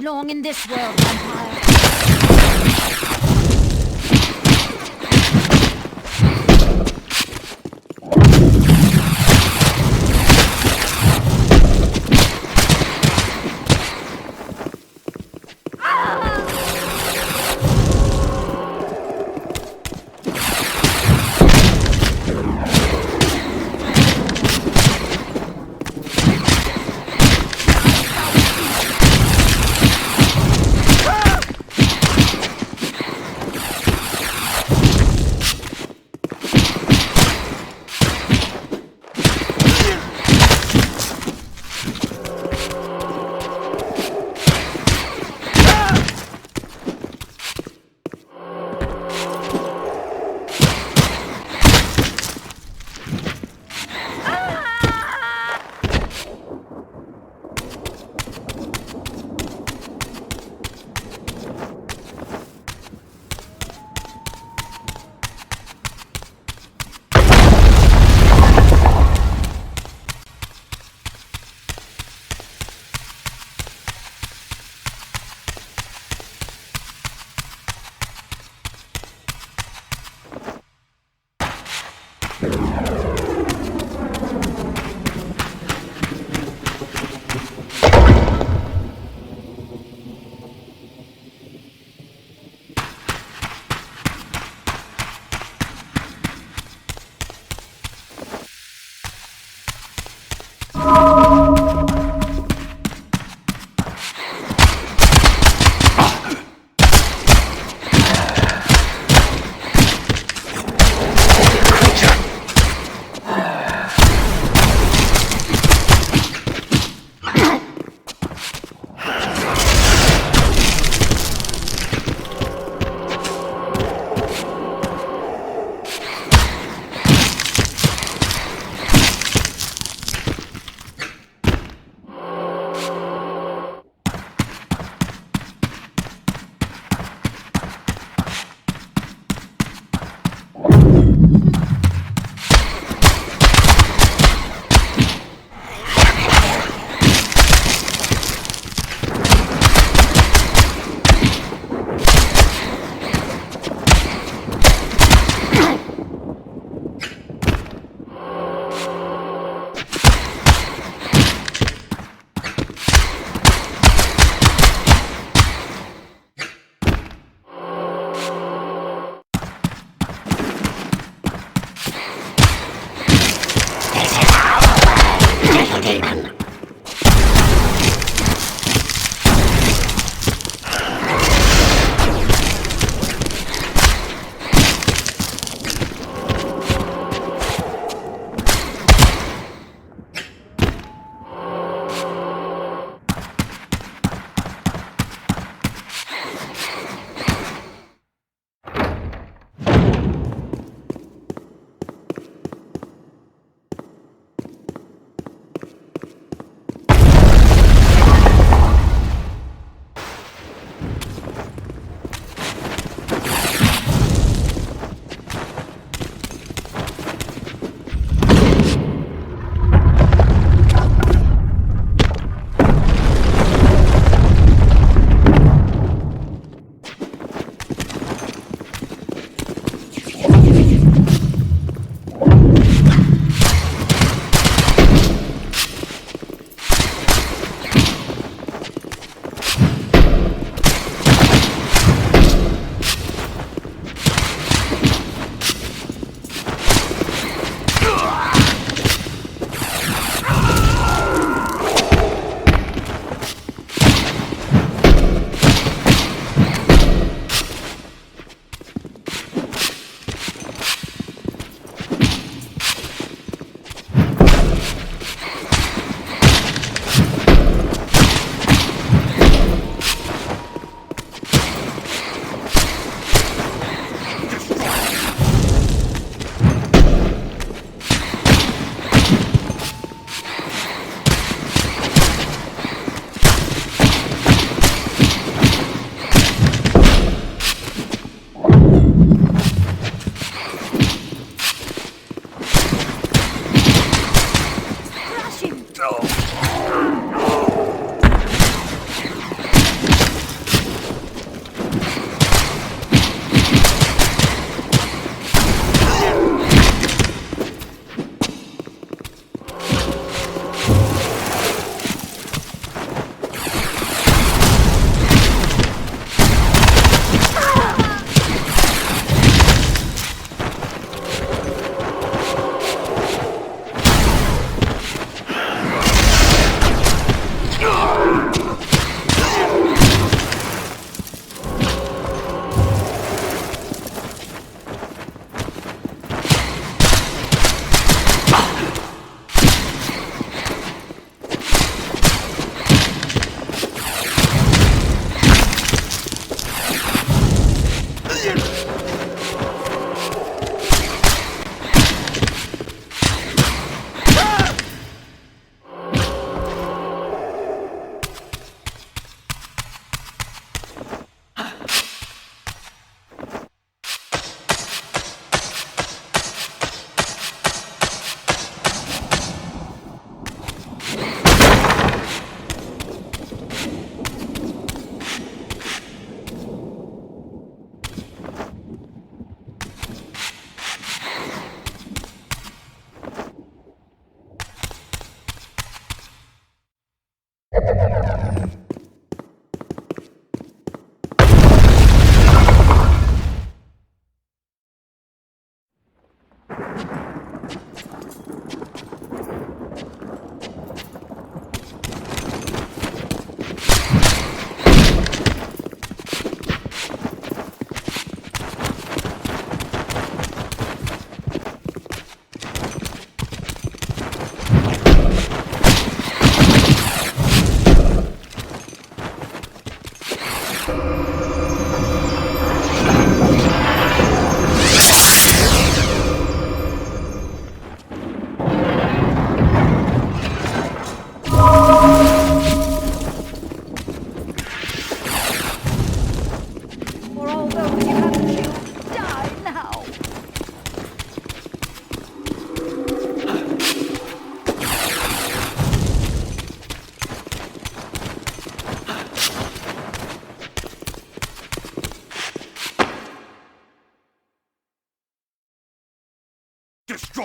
belong in this world, vampire.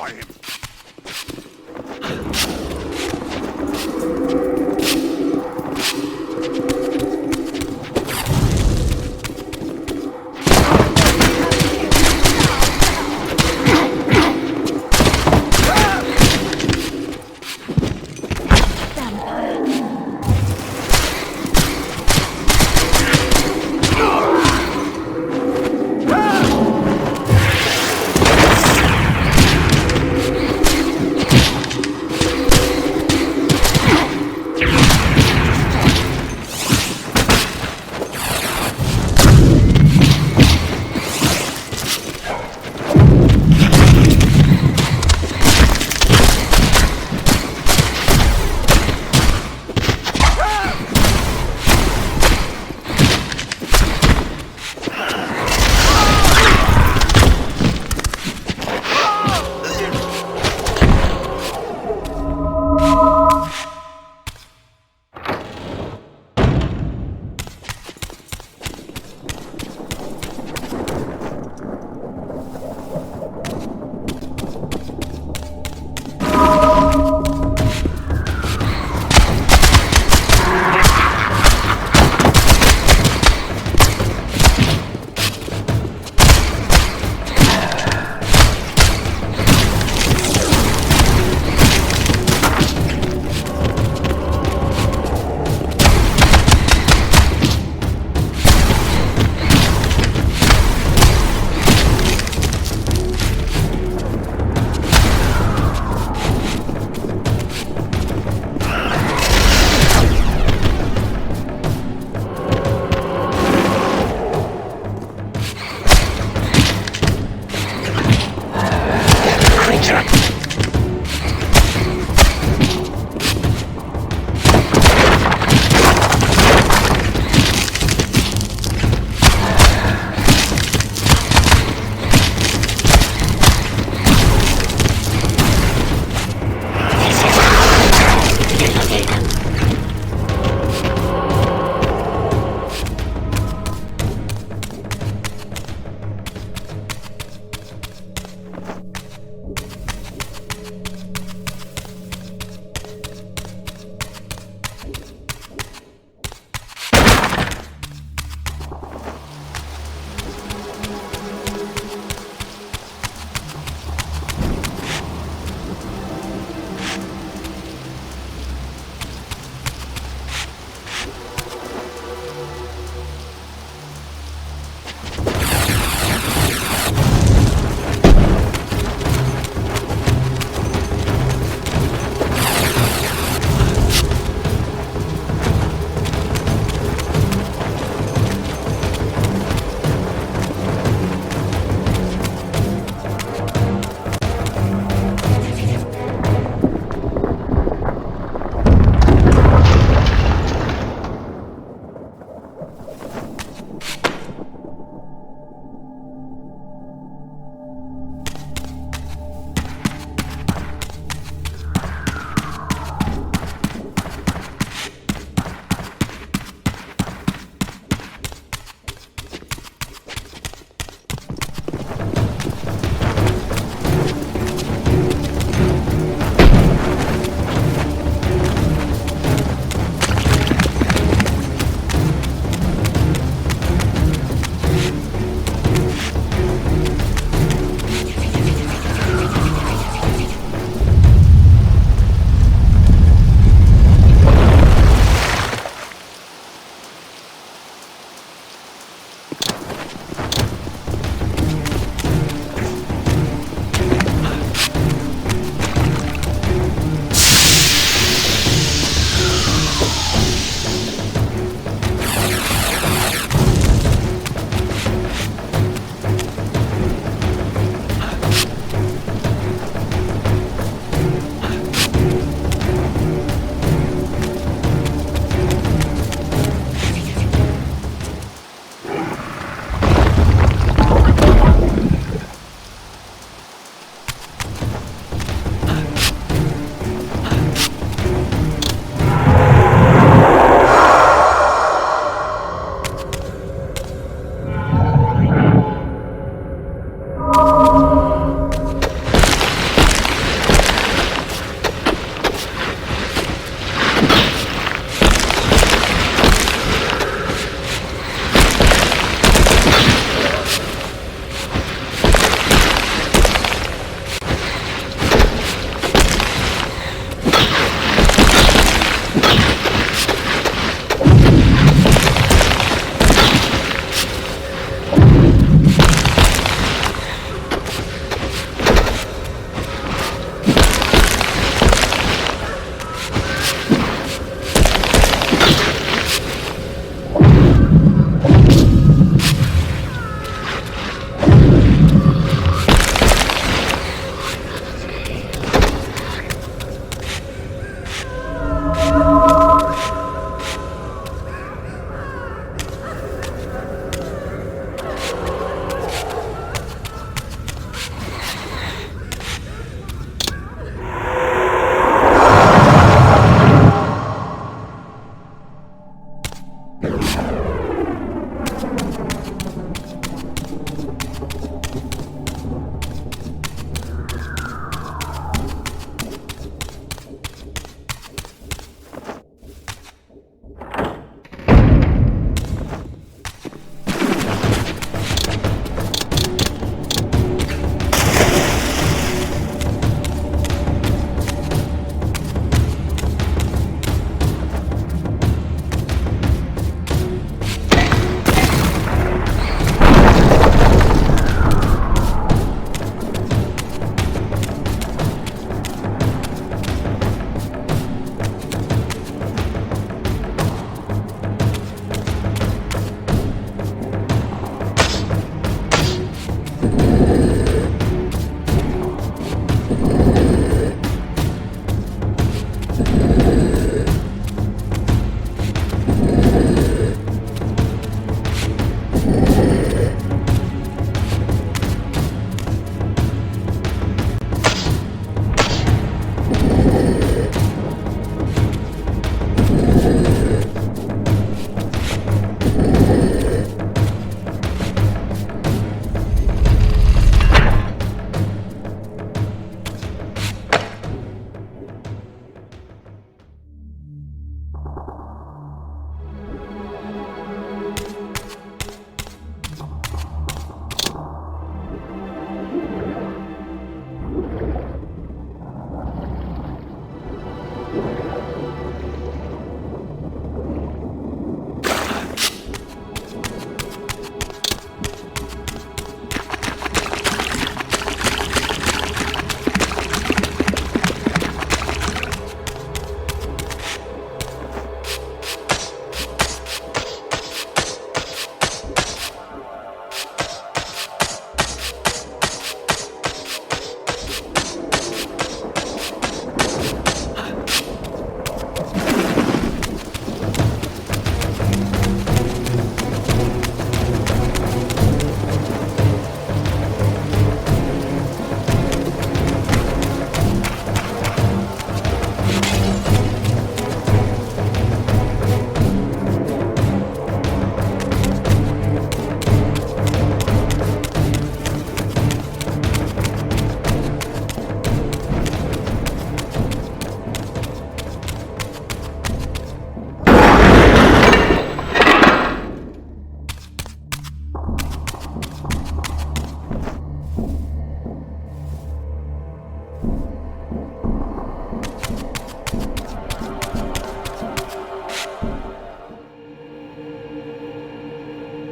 Destroy him!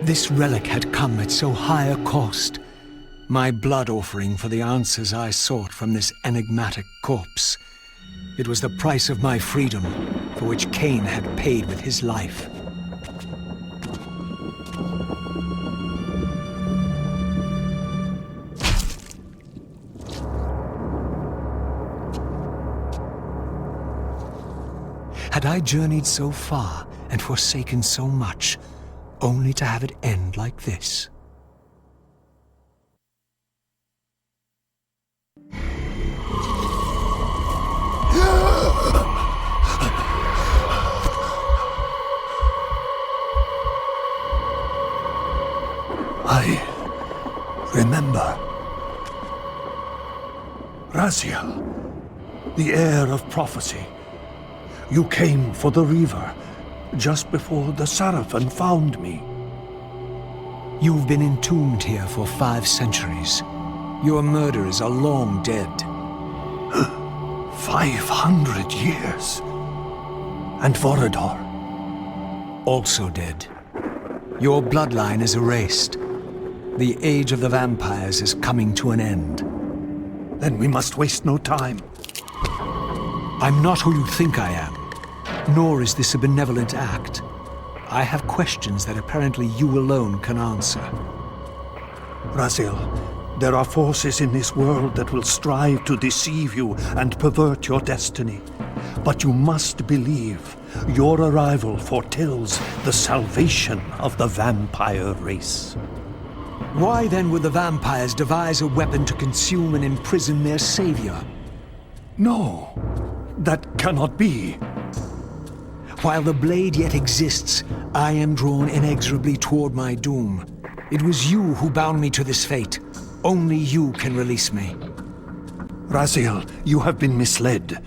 This relic had come at so high a cost. My blood offering for the answers I sought from this enigmatic corpse. It was the price of my freedom, for which Kain had paid with his life. Had I journeyed so far and forsaken so much, only to have it end like this? I remember. Raziel, the heir of prophecy. You came for the Reaver, just before the Seraphim found me. You've been entombed here for 5 centuries. Your murderers are long dead. 500 years. And Vorador? Also dead. Your bloodline is erased. The age of the vampires is coming to an end. Then we must waste no time. I'm not who you think I am, nor is this a benevolent act. I have questions that apparently you alone can answer. Raziel, there are forces in this world that will strive to deceive you and pervert your destiny. But you must believe your arrival foretells the salvation of the vampire race. Why then would the vampires devise a weapon to consume and imprison their savior? No, that cannot be. While the blade yet exists, I am drawn inexorably toward my doom. It was you who bound me to this fate. Only you can release me. Raziel, you have been misled.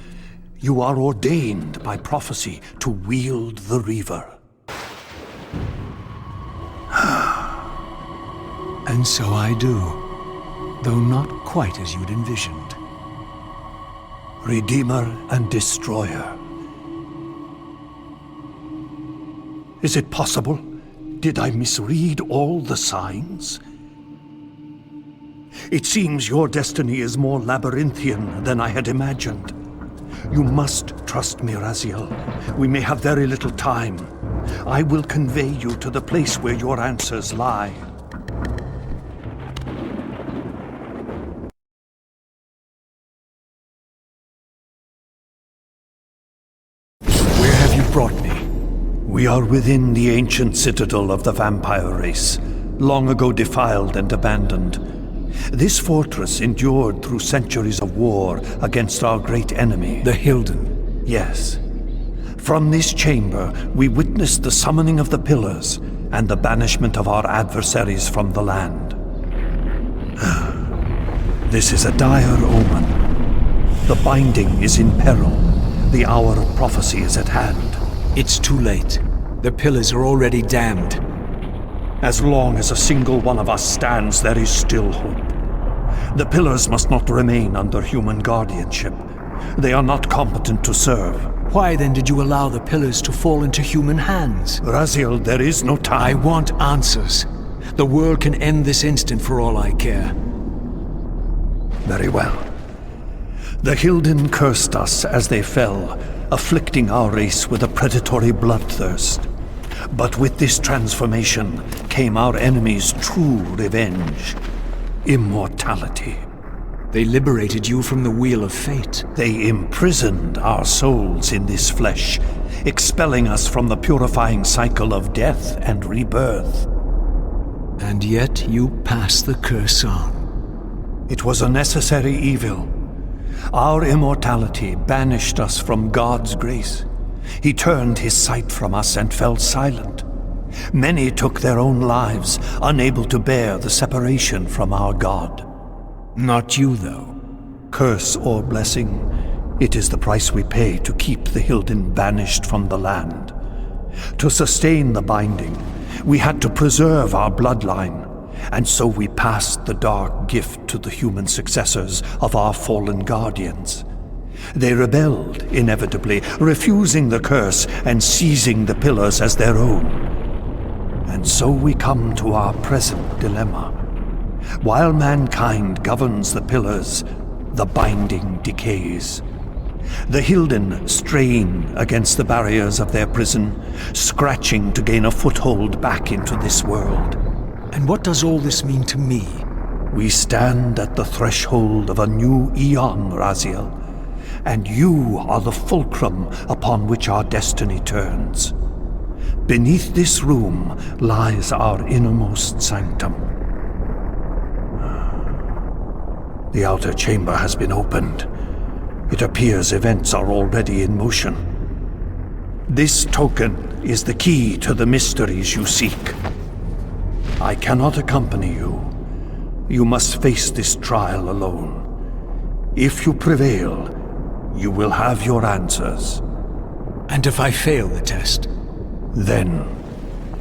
You are ordained by prophecy to wield the Reaver. And so I do, though not quite as you'd envisioned. Redeemer and Destroyer. Is it possible? Did I misread all the signs? It seems your destiny is more labyrinthian than I had imagined. You must trust me, Raziel. We may have very little time. I will convey you to the place where your answers lie. brought me? We are within the ancient citadel of the vampire race, long ago defiled and abandoned. This fortress endured through centuries of war against our great enemy, The Hilden. Yes. From this chamber, we witnessed the summoning of the Pillars and the banishment of our adversaries from the land. This is a dire omen. The binding is in peril. The hour of prophecy is at hand. It's too late. The Pillars are already damned. As long as a single one of us stands, there is still hope. The Pillars must not remain under human guardianship. They are not competent to serve. Why then did you allow the Pillars to fall into human hands? Raziel, there is no time. I want answers. The world can end this instant for all I care. Very well. The Hilden cursed us as they fell, afflicting our race with a predatory bloodthirst. But with this transformation came our enemy's true revenge. Immortality. They liberated you from the Wheel of Fate. They imprisoned our souls in this flesh, expelling us from the purifying cycle of death and rebirth. And yet you pass the curse on. It was a necessary evil. Our immortality banished us from God's grace. He turned his sight from us and fell silent. Many took their own lives, unable to bear the separation from our God. Not you, though. Curse or blessing, it is the price we pay to keep the Hilden banished from the land. To sustain the binding, we had to preserve our bloodline, and so we passed the dark gift to the human successors of our fallen guardians. They rebelled, inevitably, refusing the curse and seizing the Pillars as their own. And so we come to our present dilemma. While mankind governs the Pillars, the binding decays. The Hilden strain against the barriers of their prison, scratching to gain a foothold back into this world. And what does all this mean to me? We stand at the threshold of a new eon, Raziel, and you are the fulcrum upon which our destiny turns. Beneath this room lies our innermost sanctum. The outer chamber has been opened. It appears events are already in motion. This token is the key to the mysteries you seek. I cannot accompany you. You must face this trial alone. If you prevail, you will have your answers. And if I fail the test? Then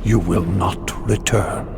you will not return.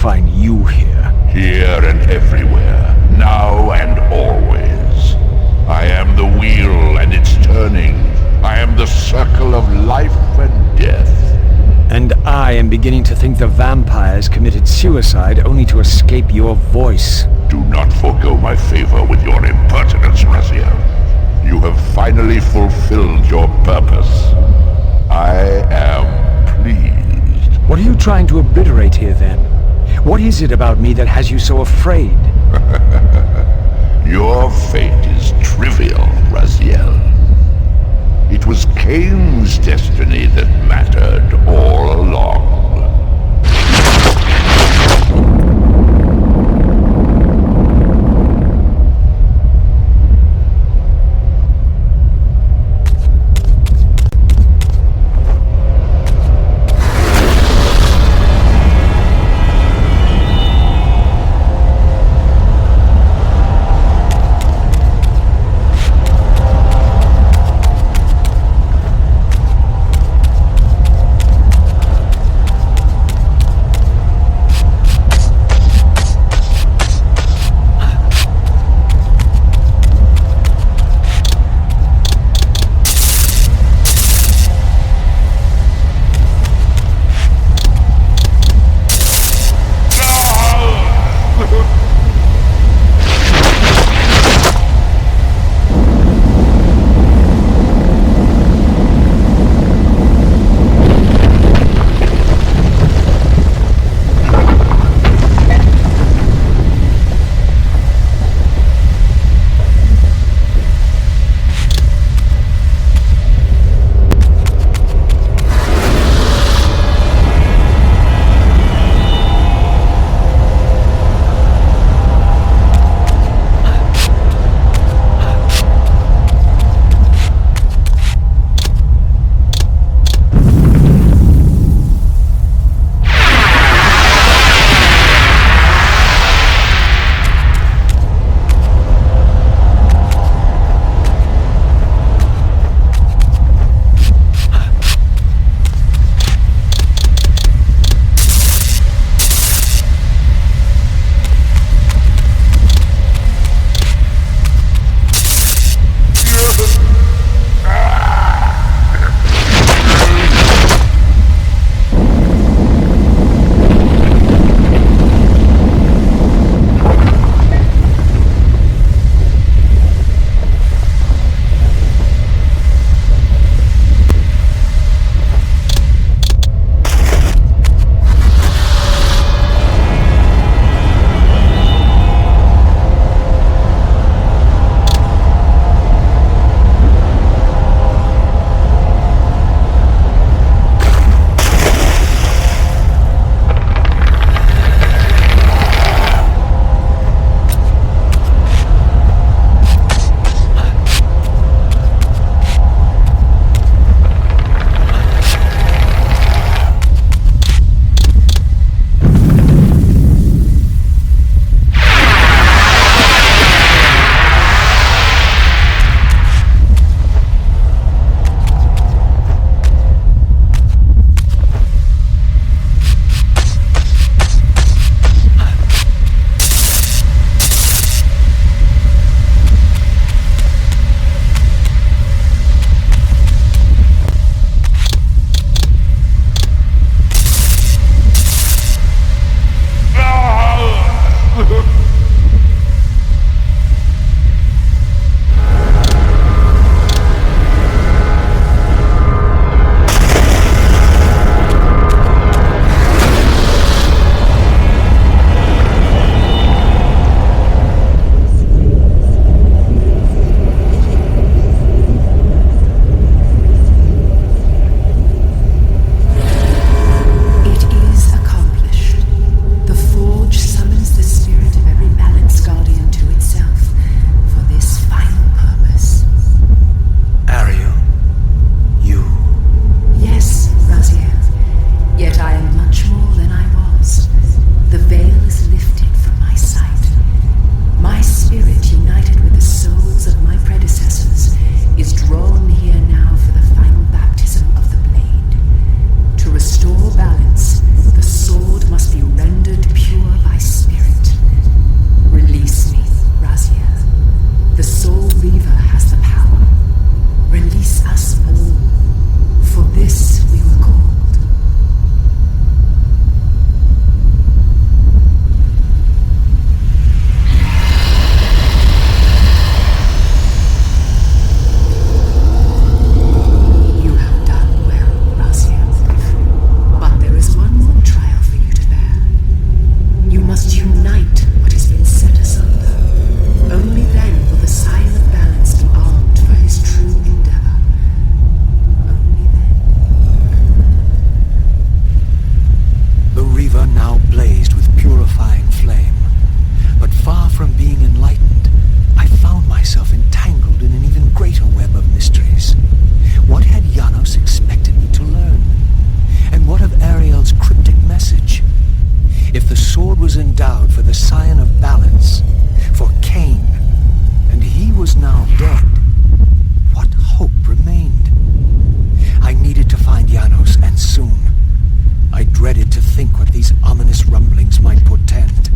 find you here. Here and everywhere, now and always. I am the wheel and its turning. I am the circle of life and death. And I am beginning to think the vampires committed suicide only to escape your voice. Do not forego my favor with your impertinence, Raziel. You have finally fulfilled your purpose. I am pleased. What are you trying to obliterate here, then? What is it about me that has you so afraid? Your fate is trivial, Raziel. It was Kain's destiny that mattered all along. the sword was endowed for the scion of balance, for Kain, and he was now dead, what hope remained? I needed to find Janos, and soon. I dreaded to think what these ominous rumblings might portend.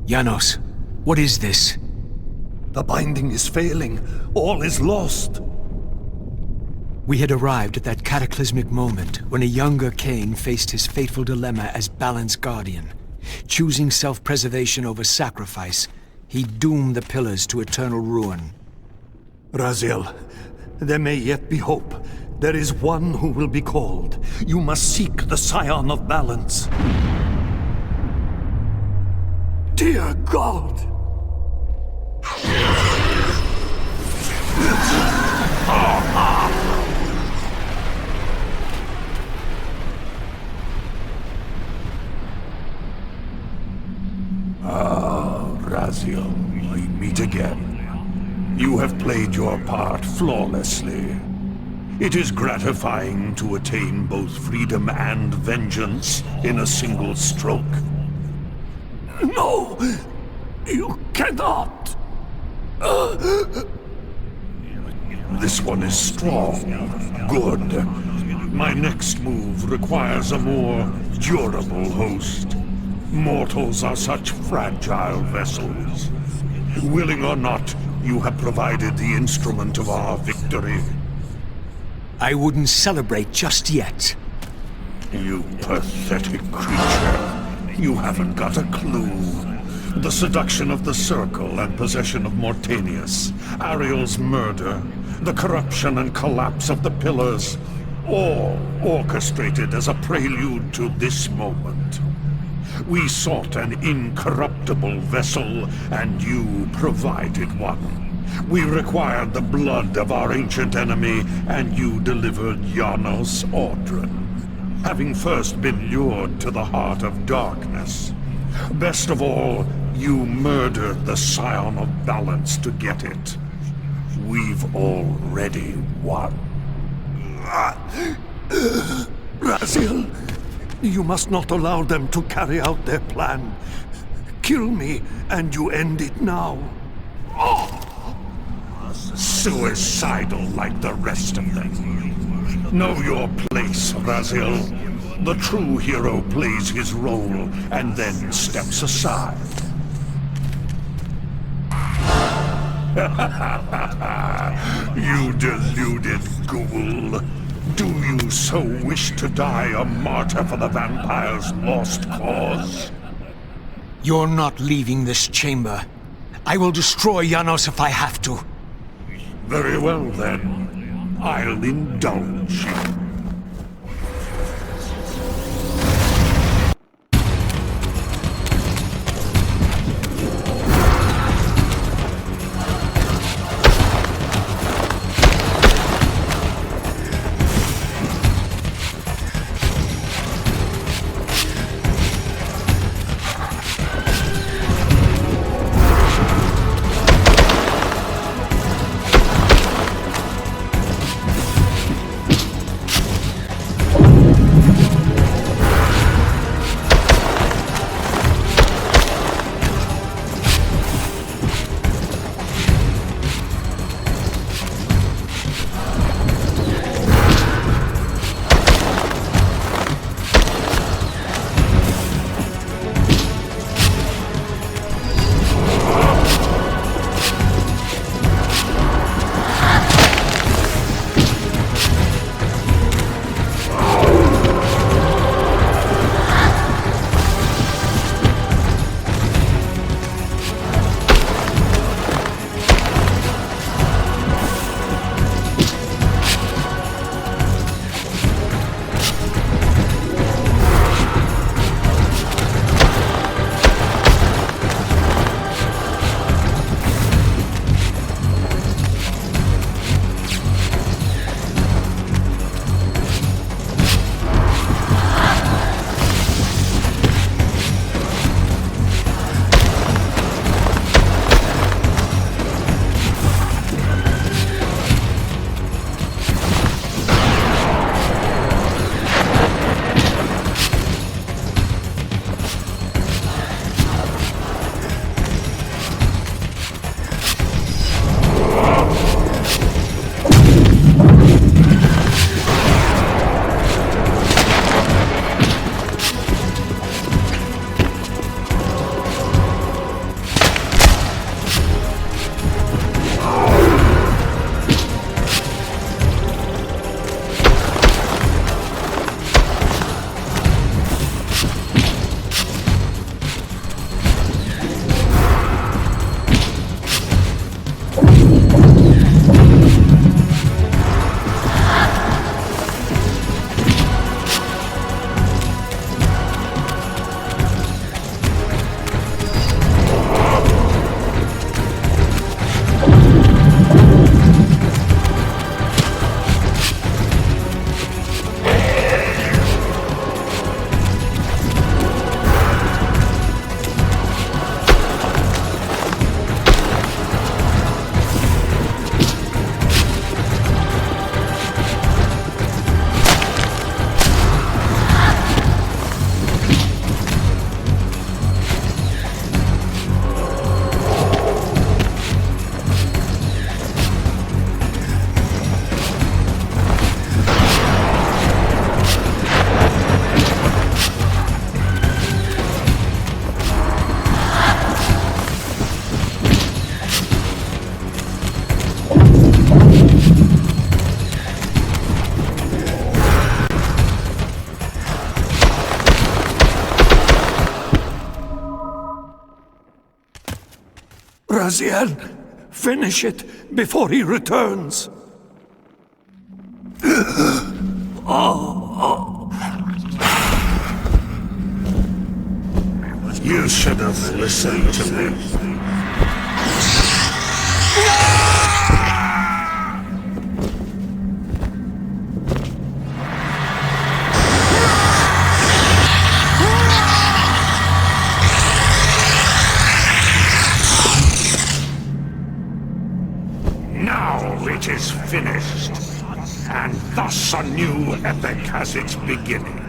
Janos, what is this? The binding is failing. All is lost. We had arrived at that cataclysmic moment when a younger Kain faced his fateful dilemma as Balance Guardian. Choosing self-preservation over sacrifice, he doomed the pillars to eternal ruin. Raziel, there may yet be hope. There is one who will be called. You must seek the Scion of Balance. Dear God! Raziel, we meet again. You have played your part flawlessly. It is gratifying to attain both freedom and vengeance in a single stroke. No! You cannot! This one is strong. Good. My next move requires a more durable host. Mortals are such fragile vessels. Willing or not, you have provided the instrument of our victory. I wouldn't celebrate just yet. You pathetic creature. You haven't got a clue. The seduction of the Circle and possession of Mortanius, Ariel's murder, the corruption and collapse of the Pillars, all orchestrated as a prelude to this moment. We sought an incorruptible vessel, and you provided one. We required the blood of our ancient enemy, and you delivered Janos Audron, having first been lured to the heart of darkness. Best of all, you murdered the Scion of Balance to get it. We've already won. Raziel, you must not allow them to carry out their plan. Kill me, and you end it now. Suicidal like the rest of them. Know your place, Raziel. The true hero plays his role and then steps aside. You deluded ghoul. Do you so wish to die a martyr for the vampire's lost cause? You're not leaving this chamber. I will destroy Janos if I have to. Very well, then. I'll indulge you. Raziel, finish it before he returns. You should have listened to me. Now it is finished, and thus a new epic has its beginning.